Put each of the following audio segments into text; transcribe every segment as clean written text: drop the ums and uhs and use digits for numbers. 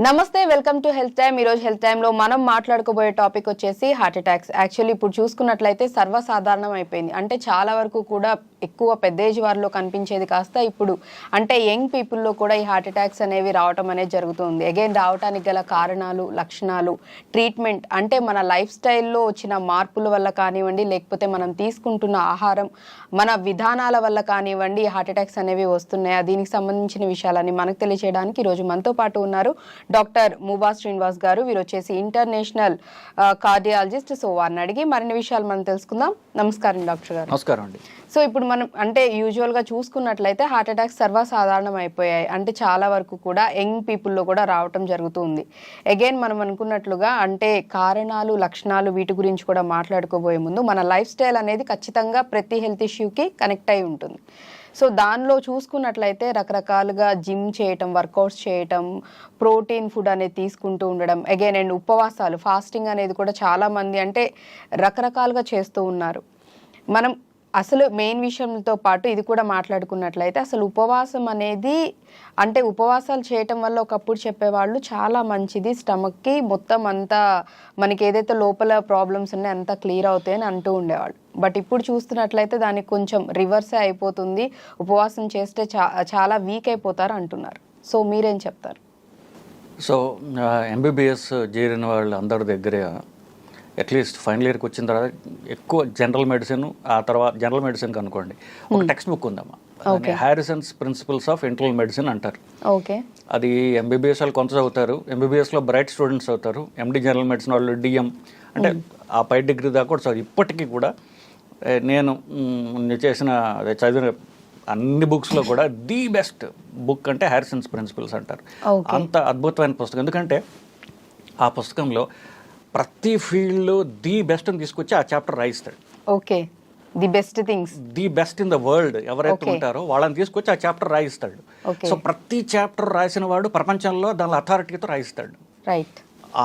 నమస్తే, welcome to health time. ఈరోజు health టైమ్లో మనం మాట్లాడుకోబోయే టాపిక్ వచ్చేసి హార్ట్ అటాక్స్. యాక్చువల్లీ ఇప్పుడు చూసుకున్నట్లయితే సర్వసాధారణం అయిపోయింది. అంటే చాలా వరకు కూడా ఎక్కువ పెద్ద ఏజ్ వారిలో కనిపించేది కాస్త ఇప్పుడు అంటే యంగ్ పీపుల్లో కూడా ఈ హార్ట్ అటాక్స్ అనేవి రావటం అనేది జరుగుతుంది. అగైన్ రావడానికి గల కారణాలు, లక్షణాలు, ట్రీట్మెంట్ అంటే మన లైఫ్ స్టైల్లో వచ్చిన మార్పుల వల్ల కానివ్వండి, లేకపోతే మనం తీసుకుంటున్న ఆహారం, మన విధానాల వల్ల కానివ్వండి హార్ట్ అటాక్స్ అనేవి వస్తున్నాయి. దీనికి సంబంధించిన విషయాలని మనకు తెలియజేయడానికి ఈరోజు మనతో పాటు ఉన్నారు డాక్టర్ మూబా శ్రీనివాస్ గారు. వీరు వచ్చేసి ఇంటర్నేషనల్ కార్డియాలజిస్ట్. సో వారిని అడిగి మరిన్ని విషయాలు మనం తెలుసుకుందాం. నమస్కారం డాక్టర్ గారు. నమస్కారం అండి. సో ఇప్పుడు మనం అంటే యూజువల్గా చూసుకున్నట్లయితే హార్ట్ అటాక్స్ సర్వసాధారణం అయిపోయాయి. అంటే చాలా వరకు కూడా యంగ్ పీపుల్లో కూడా రావటం జరుగుతుంది. అగైన్ మనం అనుకున్నట్లుగా అంటే కారణాలు, లక్షణాలు వీటి గురించి కూడా మాట్లాడుకోబోయే ముందు మన లైఫ్ స్టైల్ అనేది ఖచ్చితంగా ప్రతి హెల్త్ ఇష్యూకి కనెక్ట్ అయి ఉంటుంది. సో దానిలో చూసుకున్నట్లయితే రకరకాలుగా జిమ్ చేయటం, వర్కౌట్స్ చేయటం, ప్రోటీన్ ఫుడ్ అనేది తీసుకుంటూ ఉండడం, అగైన్ అండ్ ఉపవాసాలు, ఫాస్టింగ్ అనేది కూడా చాలామంది అంటే రకరకాలుగా చేస్తూ ఉన్నారు. మనం అసలు మెయిన్ విషయంతో పాటు ఇది కూడా మాట్లాడుకున్నట్లయితే అసలు ఉపవాసం అనేది అంటే ఉపవాసాలు చేయటం వల్ల ఒకప్పుడు చెప్పేవాళ్ళు చాలా మంచిది, స్టమక్కి మొత్తం అంతా మనకి ఏదైతే లోపల ప్రాబ్లమ్స్ ఉన్నాయో అంతా క్లియర్ అవుతాయని అంటూ ఉండేవాళ్ళు. బట్ ఇప్పుడు చూస్తున్నట్లయితే దానికి కొంచెం రివర్సే అయిపోతుంది. ఉపవాసం చేస్తే చాలా వీక్ అయిపోతారు అంటున్నారు. సో మీరేం చెప్తారు? సో ఎంబీబీఎస్ చేరిన వాళ్ళు అందరి దగ్గర అట్లీస్ట్ ఫైనల్ ఇయర్కి వచ్చిన తర్వాత ఎక్కువ జనరల్ మెడిసిన్, ఆ తర్వాత జనరల్ మెడిసిన్ అనుకోండి ఒక టెక్స్ట్ బుక్ ఉందమ్మా, Harrison's principles of internal medicine అంటారు. ఓకే, అది ఎంబీబీఎస్ వాళ్ళు కొంత చదువుతారు, ఎంబీబీఎస్లో బ్రైట్ స్టూడెంట్స్ అవుతారు, ఎండి జనరల్ మెడిసిన్ వాళ్ళు డిఎం అంటే ఆ పై డిగ్రీ దాకా కూడా చదువు. ఇప్పటికీ కూడా నేను చేసిన చదివిన అన్ని బుక్స్లో కూడా ది బెస్ట్ బుక్ అంటే హారిసన్స్ ప్రిన్సిపల్స్ అంటారు. అంత అద్భుతమైన పుస్తకం. ఎందుకంటే ఆ పుస్తకంలో ప్రతి ఫీల్డ్లో ది బెస్ట్ అని తీసుకొచ్చి ఆ చాప్టర్ రాయిస్తాడు. Okay, the best things, the best in the world ఎవరైతే ఉంటారో వాళ్ళని తీసుకొచ్చి ఆ చాప్టర్ రాయిస్తాడు. సో ప్రతి చాప్టర్ రాసిన వాడు ప్రపంచంలో దాని అథారిటీతో రాయిస్తాడు. రైట్.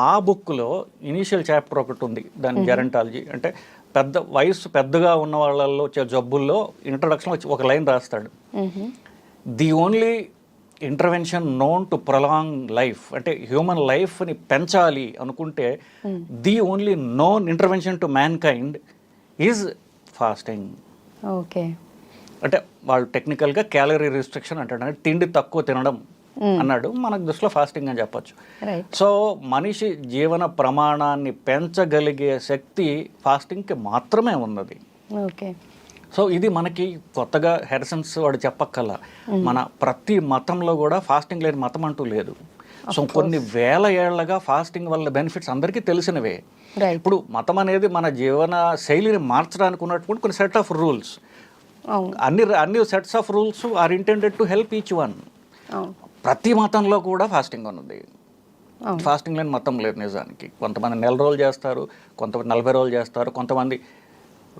ఆ బుక్లో ఇనీషియల్ చాప్టర్ ఒకటి ఉంది, దాని జెరంటాలజీ అంటే పెద్ద వయసు పెద్దగా ఉన్న వాళ్ళల్లో వచ్చే జబ్బుల్లో ఇంట్రొడక్షన్లో ఒక లైన్ రాస్తాడు. The only intervention known to prolong life అంటే హ్యూమన్ లైఫ్ని పెంచాలి అనుకుంటే the only known intervention to man kind is fasting. Okay, అంటే వాళ్ళు టెక్నికల్గా క్యాలరీ రిస్ట్రిక్షన్ అంటాడు, అంటే తిండి తక్కువ తినడం అన్నాడు. మనకు దృష్టిలో ఫాస్టింగ్ అని చెప్పచ్చు. సో మనిషి జీవన ప్రమాణాన్ని పెంచగలిగే శక్తి ఫాస్టింగ్కి మాత్రమే ఉన్నది. ఓకే. సో ఇది మనకి కొత్తగా హారిసన్స్ వాడు చెప్పక్కల్లా. మన ప్రతి మతంలో కూడా ఫాస్టింగ్ లేని మతం అంటూ లేదు. సో కొన్ని వేల ఏళ్లగా ఫాస్టింగ్ వల్ల బెనిఫిట్స్ అందరికీ తెలిసినవే. ఇప్పుడు మతం అనేది మన జీవన శైలిని మార్చడానికి ఉన్నటువంటి కొన్ని సెట్ ఆఫ్ రూల్స్. అన్ని sets of rules are intended to help each one. ప్రతి మతంలో కూడా ఫాస్టింగ్ ఉన్నది. ఫాస్టింగ్ లేని మతం లేదు నిజానికి. కొంతమంది 1 నెల రోజులు చేస్తారు, కొంతమంది 40 రోజులు చేస్తారు, కొంతమంది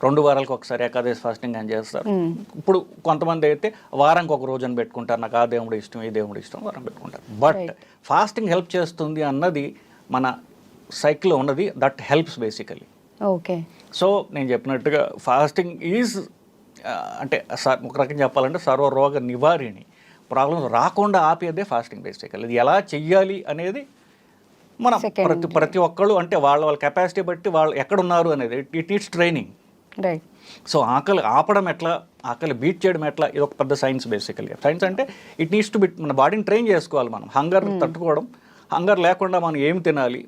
2 వారాలకు ఒకసారి ఏకాదశి ఫాస్టింగ్ అని చేస్తారు. ఇప్పుడు కొంతమంది అయితే వారానికి ఒక రోజు అని పెట్టుకుంటారు, నాకు ఆ దేవుడు ఇష్టం, ఈ దేవుడు ఇష్టం, వారం పెట్టుకుంటారు. బట్ ఫాస్టింగ్ హెల్ప్ చేస్తుంది అన్నది మన సైకిల్లో ఉన్నది. That helps basically. Okay. So నేను చెప్పినట్టుగా ఫాస్టింగ్ ఈజ్ అంటే ఒక రకంగా చెప్పాలంటే సర్వరోగ నివారిణి. ప్రాబ్లమ్స్ రాకుండా ఆపేదే ఫాస్టింగ్ బేసికల్. ఇది ఎలా చెయ్యాలి అనేది మనం ప్రతి ఒక్కళ్ళు అంటే వాళ్ళ కెపాసిటీ బట్టి వాళ్ళు ఎక్కడున్నారు అనేది it eats training. Right. So ఆకలి ఆపడం ఎట్లా, ఆకలి బీట్ చేయడం ఎట్లా, ఇది ఒక పెద్ద సైన్స్ బేసికల్గా. సైన్స్ అంటే ఇట్ నీడ్స్ టు బిట్ మన బాడీని ట్రైన్ చేసుకోవాలి. మనం హంగర్ తట్టుకోవడం, హంగర్ లేకుండా మనం ఏం తినాలి.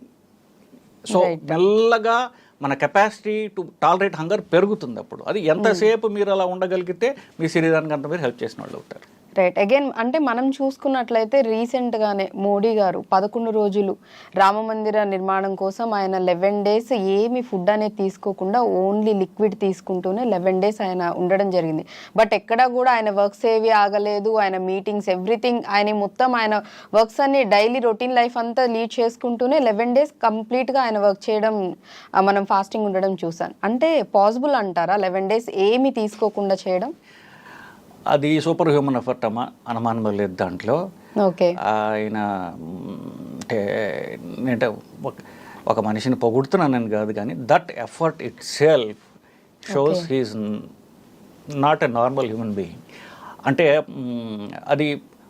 సో మెల్లగా మన కెపాసిటీ టు టాలరేట్ హంగర్ పెరుగుతుంది. అప్పుడు అది ఎంతసేపు మీరు అలా ఉండగలిగితే మీ శరీరానికి అంత మీరు హెల్ప్ చేసిన వాళ్ళు అవుతారు. రైట్. అగైన్ అంటే మనం చూసుకున్నట్లయితే రీసెంట్గానే మోడీ గారు 11 రోజులు రామ మందిర నిర్మాణం కోసం ఆయన 11 days ఏమి ఫుడ్ అనేది తీసుకోకుండా ఓన్లీ లిక్విడ్ తీసుకుంటూనే 11 days ఆయన ఉండడం జరిగింది. బట్ ఎక్కడా కూడా ఆయన వర్క్స్ ఏవి ఆగలేదు. ఆయన మీటింగ్స్ ఎవ్రీథింగ్ ఆయన మొత్తం ఆయన వర్క్స్ అన్ని డైలీ రొటీన్ లైఫ్ అంతా లీడ్ చేసుకుంటూనే 11 days కంప్లీట్గా ఆయన వర్క్ చేయడం, మనం ఫాస్టింగ్ ఉండడం చూసాను. అంటే పాసిబుల్ అంటారా 11 days ఏమి తీసుకోకుండా చేయడం? అది సూపర్ హ్యూమన్ ఎఫర్ట్ అమ్మా, అనుమానం లేదు దాంట్లో. ఓకే. ఆయన అంటే ఒక మనిషిని పొగుడుతున్నానని కాదు, కానీ that effort itself shows he's not a normal human being. అంటే అది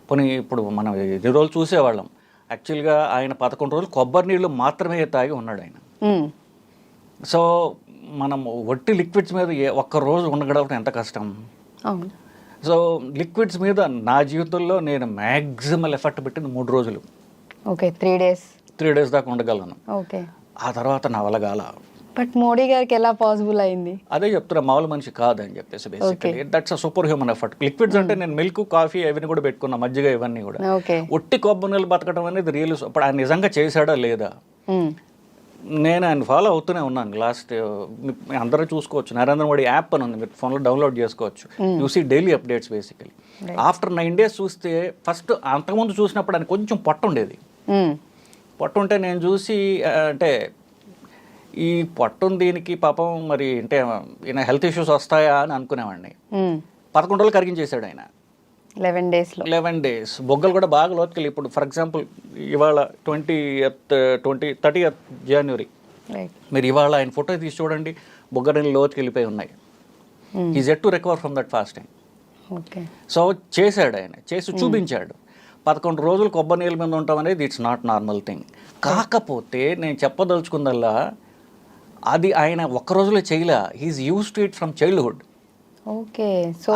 పోనీ ఇప్పుడు మనం 2 రోజులు చూసేవాళ్ళం, యాక్చువల్గా ఆయన 11 రోజులు కొబ్బరి నీళ్ళు మాత్రమే తాగి ఉన్నాడు ఆయన. సో మనం వట్టి లిక్విడ్స్ మీద ఒక్క రోజు ఉండగలగడం ఎంత కష్టం. అవును. సో లిక్విడ్స్ మీద నా జీవితంలో నేను మ్యాక్సిమల్ ఎఫర్ట్ పెట్టింది 3 రోజులు. ఓకే, 3 days దాకా ఉండగలను. ఓకే. ఆ తర్వాత నా వల్ల కాల. బట్ మోడీ గారికి ఎలా పాసిబుల్ అయింది? అదే చెప్తున్నా, మామూలు మనిషి కాదని చెప్పేసి. Basically that's a super human effort. Liquids అంటే నేను మిల్క్, కాఫీ అవన్నీ కూడా పెట్టుకున్నా, మజ్జిగ ఇవన్నీ కూడా. ఒట్టి కొబ్బరి నీళ్ళు బతకడం అనేది రియల్. ఇప్పుడు ఆయన నిజంగా చేశాడా లేదా, నేను ఆయన ఫాలో అవుతూనే ఉన్నాను. లాస్ట్ అందరూ చూసుకోవచ్చు, నరేంద్ర మోడీ యాప్ అని ఉంది, మీరు ఫోన్లో డౌన్లోడ్ చేసుకోవచ్చు. You see daily updates. Basically after 9 days చూస్తే, ఫస్ట్ అంతకుముందు చూసినప్పుడు ఆయన కొంచెం పొట్ట ఉండేది. పొట్ట ఉంటే నేను చూసి, అంటే ఈ పొట్టం దీనికి పాపం మరి అంటే ఈయన హెల్త్ ఇష్యూస్ వస్తాయా అని అనుకునేవాడిని. 11 రోజులు కరిగించేశాడు ఆయన 11 days. బొగ్గలు కూడా బాగా లోతుకెళ్ళి, ఇప్పుడు ఫర్ ఎగ్జాంపుల్ ఇవాళ 30th January, మీరు ఇవాళ ఆయన ఫోటో తీసి చూడండి, బొగ్గలు లోతుకెళ్ళిపోయి ఉన్నాయి. Is at to recover from that fasting. So చేశాడు ఆయన, చేసి చూపించాడు. 11 రోజులు కొబ్బరి నీళ్ళ మీద ఉంటాం అనేది ఇట్స్ నాట్ నార్మల్ థింగ్. కాకపోతే నేను చెప్పదలుచుకుందల్లా, అది ఆయన ఒక్క రోజులో చేయలే. He's used to it from childhood. Okay. So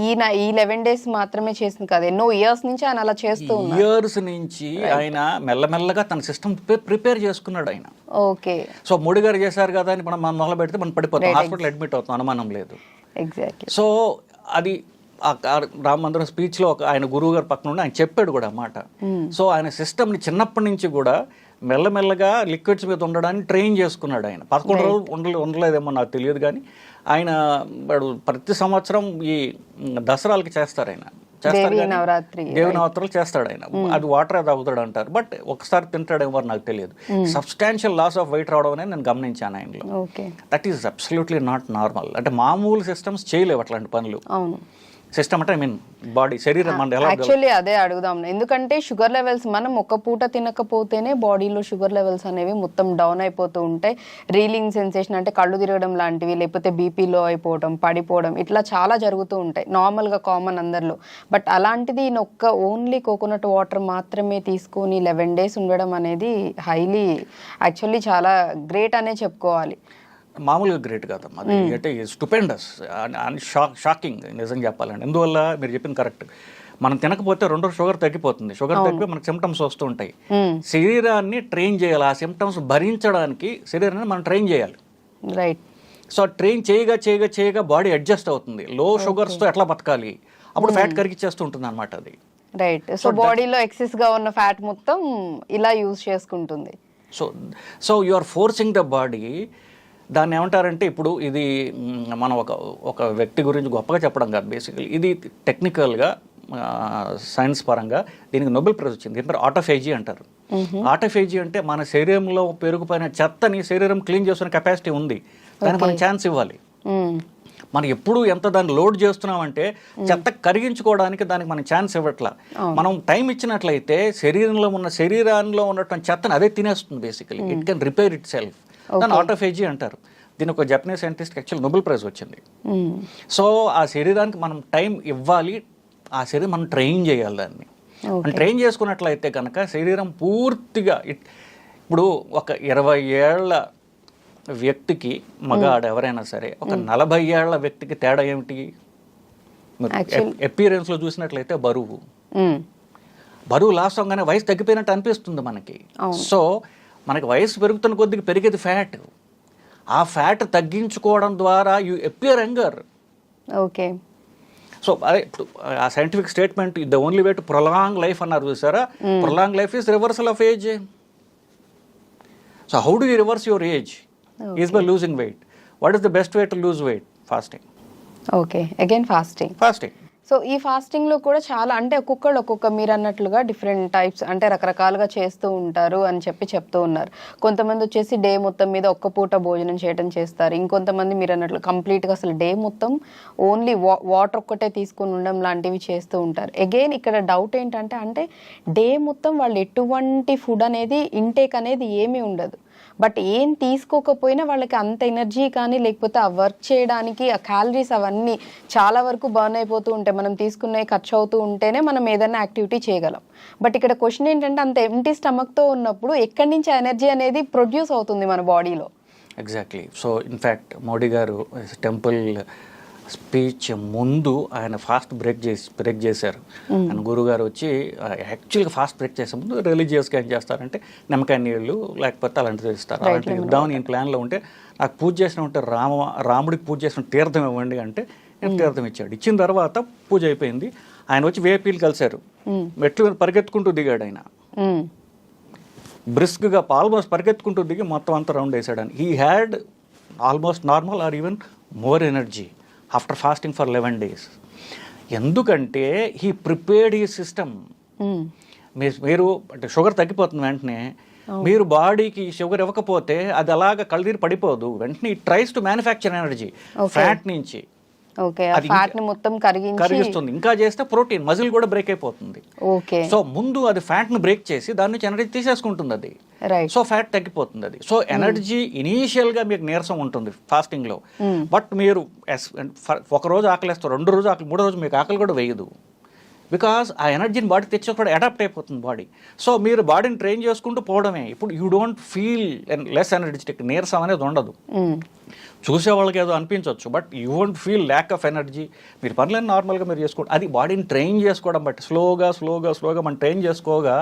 ఈ 11 days మాత్రమే చేసింది కాదు, ఎన్నో ఇయర్స్ నుంచి ఆయన అలా చేస్తూ ఉన్నారు. ఇయర్స్ నుంచి ఆయన మెల్లమెల్లగా తన సిస్టమ్ ప్రిపేర్ చేసుకున్నాడు ఆయన. ఓకే. సో మోడీ గారు చేశారు కదా అని మనం మొదలు పెడితే మనం పడిపోతాం, హాస్పిటల్ అడ్మిట్ అవుతాం, అనుమానం లేదు. ఎగ్జాక్ట్లీ. సో అది రామ మందిరం స్పీచ్లో ఆయన గురువు గారు పక్కన ఉండి ఆయన చెప్పాడు కూడా అన్నమాట. సో ఆయన సిస్టమ్ని చిన్నప్పటి నుంచి కూడా మెల్లమెల్లగా లిక్విడ్స్ మీద ఉండడానికి ట్రైన్ చేసుకున్నాడు ఆయన. 11 రోజులు ఉండలేదేమో నాకు తెలియదు, కానీ ఆయన ప్రతి సంవత్సరం ఈ దసరాలకి చేస్తారు ఆయన. దేవి నవరాత్రులు చేస్తాడు ఆయన. అది వాటర్ తాగుతాడు అంటారు, బట్ ఒకసారి తింటాడేమో నాకు తెలియదు. సబ్స్టాన్షియల్ లాస్ ఆఫ్ వెయిట్ రావడం అనేది నేను గమనించాను ఆయనలో. That is absolutely not normal. అంటే మామూలు సిస్టమ్స్ చేయలేవు అట్లాంటి పనులు. సిస్టమ్ అంటే ఐ మీన్ బాడీ, శరీరం. యాక్చువల్లీ అదే అడుగుదాం, ఎందుకంటే షుగర్ లెవెల్స్ మనం ఒక పూట తినకపోతేనే బాడీలో షుగర్ లెవెల్స్ అనేవి మొత్తం డౌన్ అయిపోతూ ఉంటాయి. రీలింగ్ సెన్సేషన్ అంటే కళ్ళు తిరగడం లాంటివి, లేకపోతే బీపీ లో అయిపోవడం, పడిపోవడం, ఇట్లా చాలా జరుగుతూ ఉంటాయి నార్మల్గా కామన్ అందరిలో. బట్ అలాంటిది ఓన్లీ కోకోనట్ వాటర్ మాత్రమే తీసుకొని 11 days ఉండడం అనేది హైలీ యాక్చువల్లీ చాలా గ్రేట్ అనే చెప్పుకోవాలి. మామూలుగా గ్రేట్ కాదమ్మా, అది అంటే స్టూపెండస్ అండ్ షాకింగ్ నిజం చెప్పాలండి. ఎందువల్ల మీరు చెప్పింది కరెక్ట్. మనం తినకపోతే 2 రోజులు షుగర్ తగ్గిపోతుంది. షుగర్ తగ్గిపోయి మనకు సిమ్టమ్స్ వస్తూ ఉంటాయి. శరీరాన్ని ట్రైన్ చేయాలి, ఆ సిమ్టమ్స్ భరించడానికి శరీరాన్ని మనం ట్రైన్ చేయాలి. రైట్. సో ట్రైన్ చేయగా బాడీ అడ్జస్ట్ అవుతుంది. లో షుగర్స్తో ఎట్లా బతకాలి, అప్పుడు ఫ్యాట్ కరిగిచ్చేస్తూ ఉంటుంది అనమాట అది. రైట్. సో బాడీలో ఎక్సెస్ గా ఉన్న ఫ్యాట్ మొత్తం ఇలా యూజ్ చేసుకుంటుంది. So you are forcing the body. దాన్ని ఏమంటారంటే, ఇప్పుడు ఇది మనం ఒక వ్యక్తి గురించి గొప్పగా చెప్పడం కాదు, బేసికలీ ఇది టెక్నికల్గా సైన్స్ పరంగా దీనికి నోబెల్ ప్రైజ్ వచ్చింది. దీని పేరు ఆటోఫేజీ అంటారు. ఆటోఫేజీ అంటే మన శరీరంలో పెరుగుపోయిన చెత్తని శరీరం క్లీన్ చేసుకునే కెపాసిటీ ఉంది, దానికి మనం ఛాన్స్ ఇవ్వాలి. మనం ఎప్పుడు ఎంత దాన్ని లోడ్ చేస్తున్నామంటే చెత్త కరిగించుకోవడానికి దానికి మనం ఛాన్స్ ఇవ్వట్లా. మనం టైం ఇచ్చినట్లయితే శరీరంలో ఉన్నటువంటి చెత్తని అదే తినేస్తుంది. Basically it can repair it self. దాన్ని ఆటోఫేజీ అంటారు. దీని ఒక Japanese scientist actual Nobel prize వచ్చింది. సో ఆ శరీరానికి మనం టైం ఇవ్వాలి, ఆ శరీరం మనం ట్రైన్ చేయాలి. దాన్ని మనం ట్రైన్ చేసుకున్నట్లయితే కనుక శరీరం పూర్తిగా ఇప్పుడు ఒక 20 ఏళ్ల వ్యక్తికి, మగాడు ఎవరైనా సరే, ఒక 40 ఏళ్ల వ్యక్తికి తేడా ఏమిటి? అపియరెన్స్లో చూసినట్లయితే బరువు లాస్ అవగానే వయసు తగ్గిపోయినట్టు అనిపిస్తుంది మనకి. సో మనకి వయసు పెరుగుతున్న కొద్దిగా పెరిగేది ఫ్యాట్. ఆ ఫ్యాట్ తగ్గించుకోవడం ద్వారా you appear younger. Okay. So అదే ఇప్పుడు ఆ scientific statement, the only way to prolong life అన్నారు చూసారా. Prolong life is reversal of age. So how do you reverse your age? Is by losing weight. What is the best way to lose weight? Fasting. Okay. Again fasting. So ఈ ఫాస్టింగ్లో కూడా చాలా, అంటే ఒక్కొక్క మీరు అన్నట్లుగా different types, అంటే రకరకాలుగా చేస్తూ ఉంటారు అని చెప్తూ ఉన్నారు. కొంతమంది వచ్చేసి డే మొత్తం మీద ఒక్క పూట భోజనం చేయడం చేస్తారు. ఇంకొంతమంది మీరు అన్నట్లు కంప్లీట్గా అసలు డే మొత్తం ఓన్లీ వాటర్ ఒక్కటే తీసుకుని ఉండడం లాంటివి చేస్తూ ఉంటారు. అగైన్ ఇక్కడ డౌట్ ఏంటంటే, అంటే డే మొత్తం వాళ్ళు ఎటువంటి ఫుడ్ అనేది ఇంటేక్ అనేది ఏమీ ఉండదు. బట్ ఏం తీసుకోకపోయినా వాళ్ళకి అంత ఎనర్జీ కానీ లేకపోతే ఆ వర్క్ చేయడానికి ఆ క్యాలరీస్ అవన్నీ చాలా వరకు బర్న్ అయిపోతూ ఉంటాయి. మనం తీసుకునే ఖర్చు అవుతూ ఉంటేనే మనం ఏదైనా యాక్టివిటీ చేయగలం. బట్ ఇక్కడ క్వశ్చన్ ఏంటంటే అంత ఎంటీ స్టమక్తో ఉన్నప్పుడు ఎక్కడి నుంచి ఎనర్జీ అనేది ప్రొడ్యూస్ అవుతుంది మన బాడీలో? ఎగ్జాక్ట్లీ. సో ఇన్ఫ్యాక్ట్ మోడీ గారు టెంపుల్ స్పీచ్ ముందు ఆయన ఫాస్ట్ బ్రేక్ చేశారు. ఆయన గురుగారు వచ్చి యాక్చువల్గా ఫాస్ట్ బ్రేక్ చేసే ముందు రిలీజియస్గా ఏం చేస్తారంటే నిమ్మకాయ నీళ్ళు లేకపోతే అలాంటివి ఇస్తారు. అలాంటివి ఇద్దామని నేను ప్లాన్లో ఉంటే నాకు పూజ చేసిన ఉంటే రాముడికి పూజ చేసిన తీర్థం ఇవ్వండి అంటే నేను తీర్థం ఇచ్చాడు. ఇచ్చిన తర్వాత పూజ అయిపోయింది. ఆయన వచ్చి వేపీలు కలిశారు. మెట్లు పరిగెత్తుకుంటూ దిగాడు ఆయన. బ్రిస్క్గా ఆల్మోస్ట్ పరిగెత్తుకుంటూ దిగి మొత్తం అంతా రౌండ్ వేసాడు. He had almost normal or even more energy after fasting for 11 days. ఎందుకంటే హీ ప్రిపేర్డ్ ఈ సిస్టమ్. మీరు అంటే షుగర్ తగ్గిపోతుంది వెంటనే, మీరు బాడీకి షుగర్ ఇవ్వకపోతే అది అలాగా కళ్ళీరు పడిపోదు. వెంటనే it tries to manufacture energy fat నుంచి. ఓకే, ఆ ఫ్యాట్ ని మొత్తం కరిగిస్తుంది. ఇంకా చేస్తే ప్రోటీన్ మజిల్ కూడా బ్రేక్ అయిపోతుంది. ఓకే, సో ముందు అది ఫ్యాట్ ని బ్రేక్ చేసి దాని నుంచి ఎనర్జీ తీసేసుకుంటుంది అది. సో ఫ్యాట్ తగ్గిపోతుంది అది. సో ఎనర్జీ ఇనీషియల్ గా మీకు నీరసం ఉంటుంది ఫాస్టింగ్ లో. బట్ మీరు ఒక రోజు ఆకలిస్తారు, 2 రోజు ఆకలి, 3 రోజు మీకు ఆకలి కూడా వేయదు. బికాస్ ఆ ఎనర్జీని బాడీ తెచ్చేప్పుడు అడాప్ట్ అయిపోతుంది బాడీ. సో మీరు బాడీని ట్రైన్ చేసుకుంటూ పోవడమే. ఇప్పుడు you don't feel less energetic, నీరసం అనేది ఉండదు. చూసే వాళ్ళకి ఏదో అనిపించవచ్చు, but you won't feel lack of energy. మీరు పనులను నార్మల్గా మీరు చేసుకోండి. అది బాడీని ట్రైన్ చేసుకోవడం బట్టి స్లోగా మనం ట్రైన్ చేసుకోగా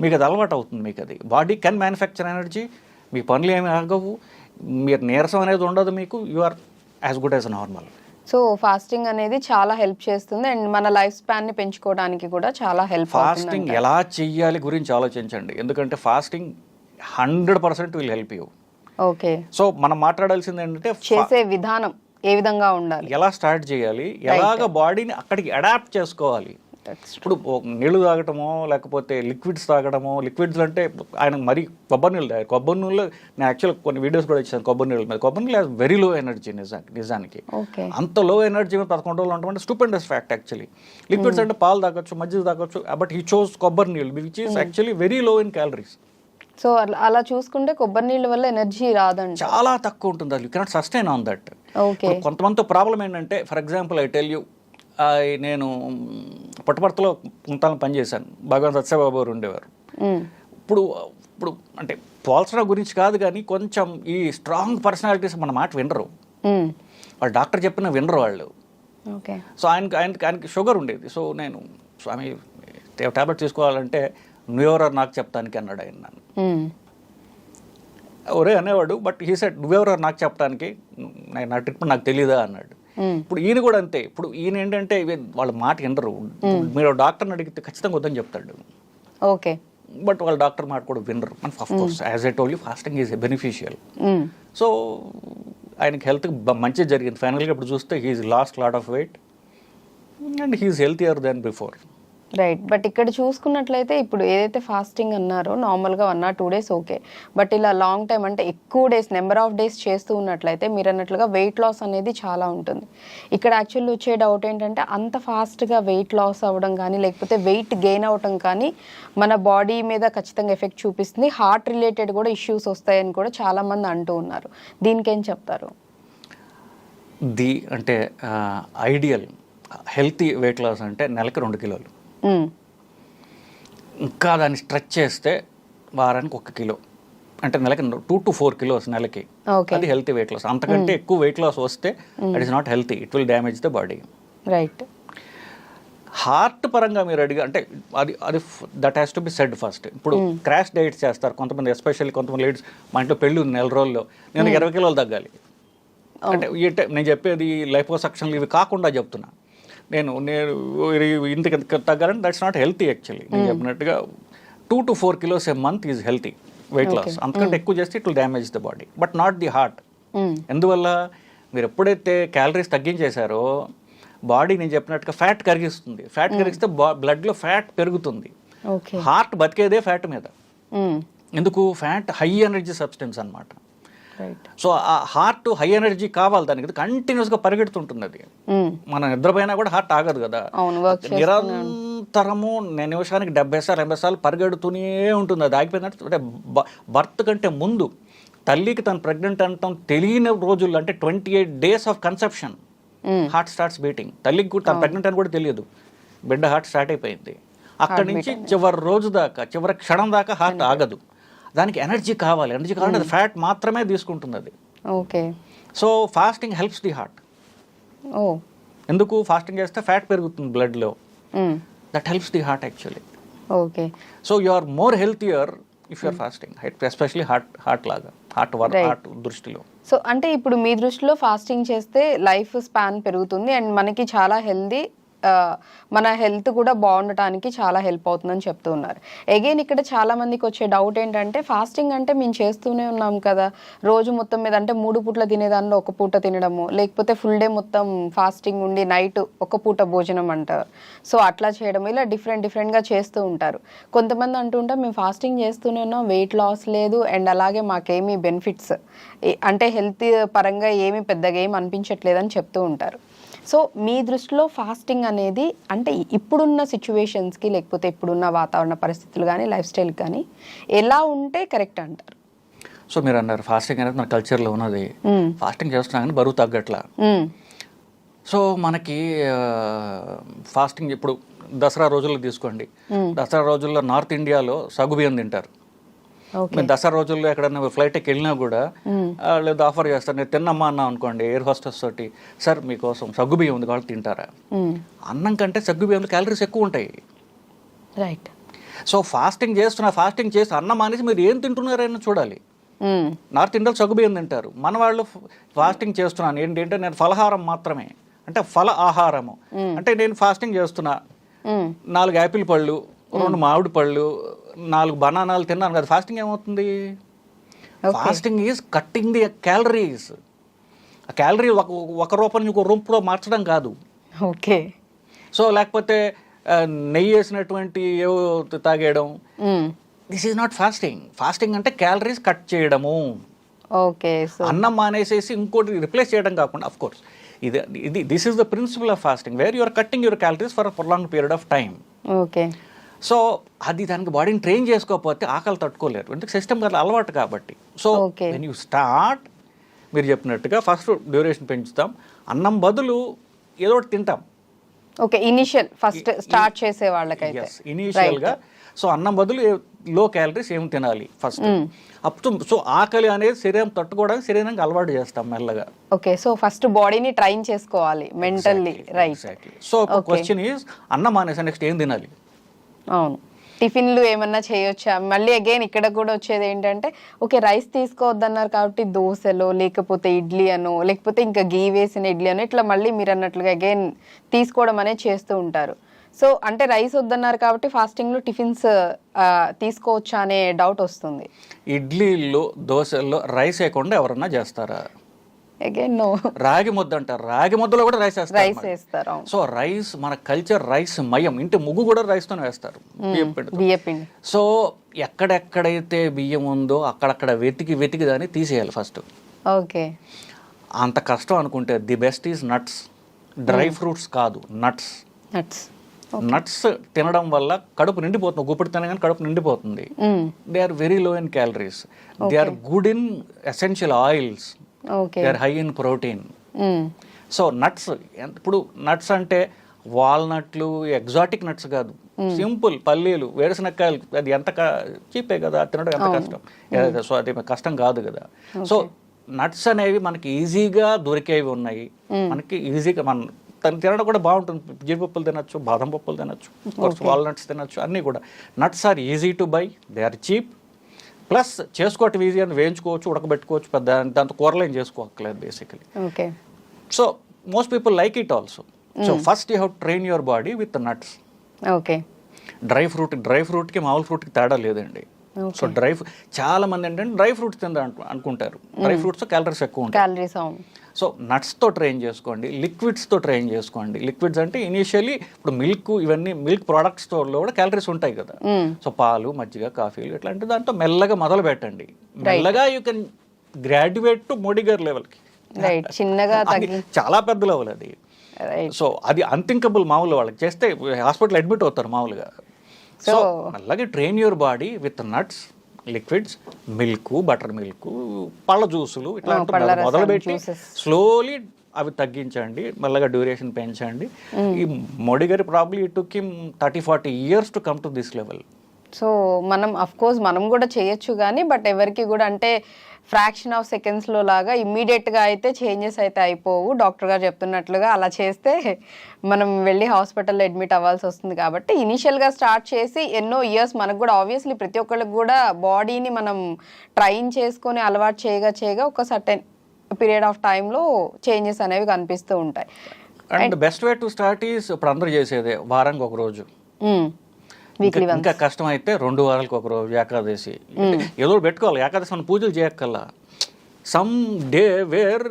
మీకు అది అలవాటు అవుతుంది. మీకు అది బాడీ కెన్ మ్యానుఫ్యాక్చర్ ఎనర్జీ. మీ పనులు ఏమి ఆగవు, మీరు నీరసం అనేది ఉండదు, మీకు you are as good as normal. So fasting అనేది చాలా హెల్ప్ చేస్తుంది అండ్ మన లైఫ్ స్పాన్ ని పెంచుకోవడానికి కూడా చాలా హెల్ప్ అవుతుంది. ఫాస్టింగ్ ఎలా చెయ్యాలి గురించి ఆలోచించండి. ఎందుకంటే fasting 100% will help you. Okay, so మనం మాట్లాడాల్సింది ఏంటంటే చేసే విధానం ఏ విధంగా ఉండాలి, ఎలా స్టార్ట్ చేయాలి, ఎలాగ బాడీని అక్కడికి అడాప్ట్ చేసుకోవాలి. ఇప్పుడు నీళ్లు తాగటమో లేకపోతే లిక్విడ్స్ తాగడమో, లిక్విడ్స్ అంటే ఆయన మరీ కొబ్బరి నీళ్ళు తాగారు. కొబ్బరి నీళ్ళు నేను యాక్చువల్ కొన్ని వీడియోస్ కూడా ఇచ్చాను కొబ్బరి నీళ్ళ మీద. కొబ్బరి నీళ్ళు వెరీ లో ఎనర్జీ నిజానికి. అంత లో ఎనర్జీ 11 రోజులు ఉండటం స్టూపెండస్ ఫ్యాక్ట్ యాక్చువల్లీ. లిక్విడ్స్ అంటే పాలు తాగొచ్చు, మజ్జిగ తాగొచ్చు, బట్ హీ చోస్ కొబ్బరి నీళ్ళు which is actually very low in calories. So అలా చూసుకుంటే కొబ్బరి నీళ్ళ వల్ల ఎనర్జీ రాదండి, చాలా తక్కువ ఉంటుంది. అది you cannot sustain on that. కొంతమందితో ప్రాబ్లం ఏంటంటే, for example I tell you, నేను పుట్టపర్తిలో కొంతకాలం పనిచేశాను. భగవాన్ సత్యబాబు గారు ఉండేవారు. ఇప్పుడు అంటే పోల్చడం గురించి కాదు కానీ కొంచెం ఈ స్ట్రాంగ్ పర్సనాలిటీస్ మన మాట వినరు. వాళ్ళు డాక్టర్ చెప్పిన వినరు వాళ్ళు. సో ఆయనకి షుగర్ ఉండేది. సో నేను స్వామి టాబ్లెట్ తీసుకోవాలంటే నువ్వెవరో నాకు చెప్తానికి అన్నాడు ఆయన నన్ను. ఒరే అనేవాడు, బట్ హీ సెడ్ నువ్వెవరో నాకు చెప్పడానికి, నా ట్రీట్మెంట్ నాకు తెలీదా అన్నాడు. ఇప్పుడు ఈయన కూడా అంతే. ఇప్పుడు ఈయన ఏంటంటే వాళ్ళ మాట వినరు. మీరు డాక్టర్ని అడిగితే ఖచ్చితంగా వద్దని చెప్తాడు. ఓకే, బట్ వాళ్ళ డాక్టర్ మాట కూడా వినరు. Of course as I told you fasting is beneficial. So ఆయనకి హెల్త్ మంచిగా జరిగింది. ఫైనల్గా ఇప్పుడు చూస్తే he's lost lot of weight and he's healthier then before. Right. But ఇక్కడ చూసుకున్నట్లయితే ఇప్పుడు ఏదైతే ఫాస్టింగ్ అన్నారో నార్మల్గా 1 or 2 days ఓకే, బట్ ఇలా లాంగ్ టైం అంటే ఎక్కువ డేస్, నెంబర్ ఆఫ్ డేస్ చేస్తూ ఉన్నట్లయితే మీరు అన్నట్లుగా వెయిట్ లాస్ అనేది చాలా ఉంటుంది. ఇక్కడ యాక్చువల్లీ వచ్చే డౌట్ ఏంటంటే అంత ఫాస్ట్గా వెయిట్ లాస్ అవ్వడం కానీ లేకపోతే వెయిట్ గెయిన్ అవ్వడం కానీ మన బాడీ మీద ఖచ్చితంగా ఎఫెక్ట్ చూపిస్తుంది. హార్ట్ రిలేటెడ్ కూడా ఇష్యూస్ వస్తాయని కూడా చాలామంది అంటూ ఉన్నారు. దీనికేం చెప్తారు? అంటే ఐడియల్ హెల్తీ వెయిట్ లాస్ అంటే నెలకి 2 kilos. ఇంకా దాన్ని స్ట్రెచ్ చేస్తే వారానికి 1 kilo, అంటే నెలకి 2 to 4 kilos నెలకి. అది హెల్తీ వెయిట్ లాస్. అంతకంటే ఎక్కువ వెయిట్ లాస్ వస్తే it is not healthy, it will damage the body. Right. Heart పరంగా మీరు అడిగా అంటే అది that has to be said first. ఇప్పుడు క్రాష్ డైట్స్ చేస్తారు కొంతమంది, ఎస్పెషల్లీ కొంతమంది లేడీస్. మా ఇంట్లో పెళ్ళి ఉంది 4 రోజుల్లో, నేను 20 kilos తగ్గాలి అంటే నేను చెప్పేది లైపోసక్షన్లు ఇవి కాకుండా చెప్తున్నా. నేను ఇంతకు తగ్గాలంటే దట్స్ నాట్ హెల్తీ యాక్చువల్లీ. నేను చెప్పినట్టుగా 2 to 4 kilos a month is healthy weight loss. అంతకంటే ఎక్కువ చేస్తే it will damage the body, but not the heart. ఎందువల్ల మీరు ఎప్పుడైతే క్యాలరీస్ తగ్గించేశారో బాడీ నేను చెప్పినట్టుగా ఫ్యాట్ కరిగిస్తుంది. ఫ్యాట్ కరిగిస్తే బ్లడ్లో ఫ్యాట్ పెరుగుతుంది. హార్ట్ బతికేదే ఫ్యాట్ మీద. ఎందుకు? ఫ్యాట్ హై ఎనర్జీ సబ్స్టెన్స్ అన్నమాట. సో ఆ హార్ట్ హై ఎనర్జీ కావాలి దానికి, కంటిన్యూస్గా పరిగెడుతుంటుంది. అది మన నిద్రపోయినా కూడా హార్ట్ ఆగదు కదా, నిరంతరము నిమిషానికి 70 సార్లు 80 సార్లు పరిగెడుతూనే ఉంటుంది. అది ఆగిపోయిందంటే అంటే బర్త్ కంటే ముందు తల్లికి తను ప్రెగ్నెంట్ అంటాం తెలియని రోజుల్లో అంటే 28 days of conception heart starts beating. తల్లికి కూడా తను ప్రెగ్నెంట్ అని కూడా తెలియదు, బిడ్డ హార్ట్ స్టార్ట్ అయిపోయింది. అక్కడి నుంచి చివరి రోజు దాకా చివరి క్షణం దాకా హార్ట్ ఆగదు. దానికి ఎనర్జీ కావాలి, ఎనర్జీ కావాలంటే అది ఫ్యాట్ మాత్రమే తీసుకుంటుంది అది. Okay. So fasting helps the heart. ఓ, ఎందుకు ఫాస్టింగ్ చేస్తే ఫ్యాట్ పెరుగుతుంది బ్లడ్లో, that helps the heart actually. Okay. So you are more healthier if you're fasting, especially heart లాగా హార్ట్ దృష్టిలో. సో అంటే ఇప్పుడు మీ దృష్టిలో ఫాస్టింగ్ చేస్తే లైఫ్ స్పాన్ పెరుగుతుంది అండ్ మనకి చాలా హెల్దీ, మన హెల్త్ కూడా బాగుండటానికి చాలా హెల్ప్ అవుతుందని చెప్తూ ఉన్నారు. అగైన్ ఇక్కడ చాలా మందికి వచ్చే డౌట్ ఏంటంటే ఫాస్టింగ్ అంటే మేము చేస్తూనే ఉన్నాం కదా, రోజు మొత్తం మీద అంటే 3 పూట్ల తినేదానిలో 1 పూట తినడము, లేకపోతే ఫుల్ డే మొత్తం ఫాస్టింగ్ ఉండి నైట్ 1 పూట భోజనం అంటారు. సో అట్లా చేయడం, ఇలా డిఫరెంట్గా చేస్తూ ఉంటారు. కొంతమంది అంటుంటారు మేము ఫాస్టింగ్ చేస్తూనే ఉన్నాం, వెయిట్ లాస్ లేదు అండ్ అలాగే మాకేమీ బెనిఫిట్స్ అంటే హెల్త్ పరంగా ఏమీ పెద్దగా ఏమి అనిపించట్లేదని చెప్తూ ఉంటారు. సో మీ దృష్టిలో ఫాస్టింగ్ అనేది అంటే ఇప్పుడున్న సిచ్యువేషన్స్కి లేకపోతే ఇప్పుడున్న వాతావరణ పరిస్థితులు కానీ లైఫ్ స్టైల్ కానీ ఎలా ఉంటే కరెక్ట్ అంటారు? సో మీరు అన్నారు ఫాస్టింగ్ అనేది మన కల్చర్లో ఉన్నది, ఫాస్టింగ్ చేస్తున్నా కానీ బరువు తగ్గట్లా. సో మనకి ఫాస్టింగ్ ఇప్పుడు దసరా రోజుల్లో తీసుకోండి, దసరా రోజుల్లో నార్త్ ఇండియాలో సగ్గుబియ్యం తింటారు. మేము దసరా రోజుల్లో ఎక్కడన్నా ఫ్లైట్కి వెళ్ళినా కూడా లేదు ఆఫర్ చేస్తారు, నేను తిన్నమ్మా అన్నా అనుకోండి ఎయిర్ హోస్టెస్ తోటి, సార్ మీకోసం సగ్గుబియ్యం ఉంది కాబట్టి తింటారా? అన్నం కంటే సగ్గుబియ్యంలో క్యాలరీస్ ఎక్కువ ఉంటాయి. రైట్. సో ఫాస్టింగ్ చేసి అన్నం అనేసి మీరు ఏం తింటున్నారని చూడాలి. నార్త్ ఇండియాలో సగ్గుబియ్యం తింటారు, మన వాళ్ళు ఫాస్టింగ్ చేస్తున్నాను ఏంటంటే నేను ఫలహారం మాత్రమే, అంటే ఫల ఆహారము అంటే నేను ఫాస్టింగ్ చేస్తున్నా 4 యాపిల్ పళ్ళు, 2 మామిడి పళ్ళు, 4 బనానాలు తిన్నాను కదా, ఫాస్టింగ్ ఏమవుతుంది? Fasting is cutting the calories. ఆ క్యాలరీ ఒక రూపాయి ఇంకో రూపంలో మార్చడం కాదు. ఓకే. సో లేకపోతే నెయ్యి వేసినటువంటి ఏవో తాగేయడం, this is not fasting. Fasting అంటే క్యాలరీస్ కట్ చేయడము. ఓకే. అన్నం మానేసేసి ఇంకోటి రిప్లేస్ చేయడం కాకుండా, of course this is the principle of fasting where you are cutting your calories for a prolong period of time. Okay. So అది దానికి బాడీని ట్రైన్ చేసుకోకపోతే ఆకలి తట్టుకోలేరు, ఎందుకు సిస్టమ్ కదా అలవాటు కాబట్టి. సో వెన్ యూ స్టార్ట్, మీరు చెప్పినట్టుగా ఫస్ట్ డ్యూరేషన్ పెంచుతాం, అన్నం బదులు ఏదో ఒకటి తింటాం. ఓకే. ఫస్ట్ స్టార్ట్ చేసే వాళ్ళకైతే ఇనీషియల్గా సో అన్నం బదులు లో క్యాలరీస్ ఏమి తినాలి ఫస్ట్. అప్పుడు సో ఆకలి అనేది శరీరం తట్టుకోవడానికి శరీరానికి అలవాటు చేస్తాం మెల్లగా. ఓకే. సో ఫస్ట్ బాడీని ట్రైన్ చేసుకోవాలి mentally. Right. So question is అన్నం మానేసా నెక్స్ట్ ఏం తినాలి? అవును. టిఫిన్లు ఏమన్నా చేయొచ్చా? మళ్ళీ అగైన్ ఇక్కడ కూడా వచ్చేది ఏంటంటే ఓకే రైస్ తీసుకోవద్దన్నారు కాబట్టి దోశలో లేకపోతే ఇడ్లీ అనో లేకపోతే ఇంకా గీ వేసిన ఇడ్లీ అనో ఇట్లా మళ్ళీ మీరు అన్నట్లుగా అగైన్ తీసుకోవడం అనేది చేస్తూ ఉంటారు. సో అంటే రైస్ వద్దన్నారు కాబట్టి ఫాస్టింగ్లో టిఫిన్స్ తీసుకోవచ్చా అనే డౌట్ వస్తుంది. ఇడ్లీలో దోశల్లో రైస్ వేయకుండా ఎవరన్నా చేస్తారా? Again no. రాగి ముద్ద అంటారు, రాగి ముద్దలో కూడా రైస్ వేస్తారు. సో రైస్ మన కల్చర్ రైస్ మయం, ఇంటి ముగ్గు కూడా రైస్తోనే వేస్తారు, బియ్యం పిండి. సో ఎక్కడెక్కడైతే బియ్యం ఉందో అక్కడక్కడ వెతికి దాన్ని తీసేయాలి ఫస్ట్. ఓకే. అంత కష్టం అనుకుంటే the best is nuts, dry fruits కాదు నట్స్. నట్స్ తినడం వల్ల కడుపు నిండిపోతుంది, గుప్పిడి తినగానే కడుపు నిండిపోతుంది. They are very low in calories, they are good in essential oils, they are high in protein. So nuts, ఇప్పుడు నట్స్ అంటే వాల్నట్లు ఎగ్జాటిక్ నట్స్ కాదు, సింపుల్ పల్లీలు, వేరుశనక్కాయలు, అది ఎంత చీపే కదా తినడం, ఎంత కష్టం. సో అది కష్టం కాదు కదా. సో నట్స్ అనేవి మనకి ఈజీగా దొరికేవి ఉన్నాయి, మనకి ఈజీగా మనం తినడం కూడా బాగుంటుంది. జీడిపప్పులు తినచ్చు, బాదం పప్పులు తినచ్చు, వాల్నట్స్ తినచ్చు, అన్నీ కూడా. Nuts are easy to buy, they are cheap, plus చేసుకోవటం ఈజీ అని వేయించుకోవచ్చు, ఉడకబెట్టుకోవచ్చు, పెద్ద దాంతో కూరలు ఏం చేసుకోవట్లేదు basically. Okay. So most people like it also. So first you have train your body with nuts. Okay. Dry ఫ్రూట్కి మామూలు ఫ్రూట్కి తేడా లేదండి. సో చాలా మంది ఏంటంటే డ్రై ఫ్రూట్స్ తిందా అనుకుంటారు, డ్రై ఫ్రూట్స్ క్యాలరీస్ ఎక్కువ ఉంటాయి. సో నట్స్తో ట్రైన్ చేసుకోండి, లిక్విడ్స్తో ట్రైన్ చేసుకోండి. లిక్విడ్స్ అంటే ఇనీషియలీ ఇప్పుడు మిల్క్, ఇవన్నీ మిల్క్ ప్రోడక్ట్స్తో కూడా క్యాలరీస్ ఉంటాయి కదా. సో పాలు, మజ్జిగ, కాఫీలు ఇట్లాంటి దాంట్లో మెల్లగా మొదలు పెట్టండి. మెల్లగా you can graduate to Modi గారి లెవెల్కి. చిన్నగా చాలా పెద్ద లెవెల్ అది. రైట్. సో అది అన్థింకబుల్ మామూలు వాళ్ళకి చేస్తే హాస్పిటల్ అడ్మిట్ అవుతారు మామూలుగా. సో అలాగే train your body with nuts, liquids, milk, butter milk, పళ్ళ జ్యూసులు ఇట్లా మొదలుపెట్టి స్లోలీ అవి తగ్గించండి, మెల్లగా డ్యూరేషన్ పెంచండి. ఈ మోడీ గారి probably it took him 30-40 years to come to this level. So మనం అఫ్ కోర్స్ మనం కూడా చేయొచ్చు కానీ బట్ ఎవరికి కూడా అంటే ఫ్రాక్షన్ ఆఫ్ సెకండ్స్లో లాగా ఇమ్మీడియట్గా అయితే చేంజెస్ అయితే అయిపోవు. డాక్టర్ గారు చెప్తున్నట్లుగా అలా చేస్తే మనం వెళ్ళి హాస్పిటల్లో అడ్మిట్ అవ్వాల్సి వస్తుంది. కాబట్టి ఇనీషియల్గా స్టార్ట్ చేసి ఎన్నో ఇయర్స్ మనకు కూడా ఆబ్వియస్లీ ప్రతి ఒక్కరికి కూడా బాడీని మనం ట్రైన్ చేసుకొని అలవాటు చేయగా ఒక సర్టెన్ పీరియడ్ ఆఫ్ టైంలో చేంజెస్ అనేవి కనిపిస్తూ ఉంటాయి. And best way to start is ఇప్పుడు అందరూ చేసేదే వారానికి ఒక రోజు, ఇంకా కష్టం అయితే 2 వారాలకు ఒక రోజు ఏకాదశి. ఏదో పెట్టుకోవాలి. ఏకాదశి మనం పూజలు చేయక్కల్లా, సమ్ డే వేర్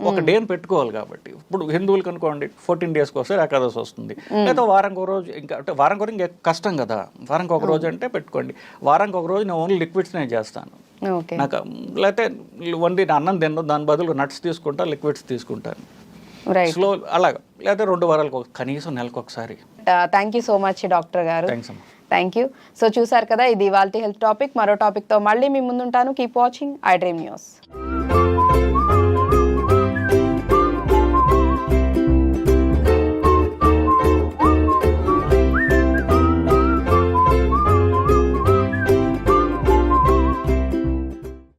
ఒక డేని పెట్టుకోవాలి. కాబట్టి ఇప్పుడు హిందువులకు అనుకోండి 14 daysకి ఒకసారి ఏకాదశి వస్తుంది, లేదా వారానికి ఒక రోజు. ఇంకా అంటే వారానికి ఒక ఇంకా కష్టం కదా, వారానికి ఒక రోజు అంటే పెట్టుకోండి. వారానికి ఒక రోజు నేను ఓన్లీ లిక్విడ్స్ నేను చేస్తాను. నాకు లేకపోతే వండి అన్నం తిన్న దాని బదులు నట్స్ తీసుకుంటా, లిక్విడ్స్ తీసుకుంటాను స్లో అలాగా. లేదా 2 వారాలకు కనీసం నెలకు ఒకసారి. Thank you so much doctor గారు. థ్యాంక్స్ అమ్మా. Thank you. సో చూసారు కదా, ఇది ఇవాల్టి హెల్త్ టాపిక్. మరో టాపిక్తో మళ్ళీ మీ ముందుంటాను. Keep watching iDream news.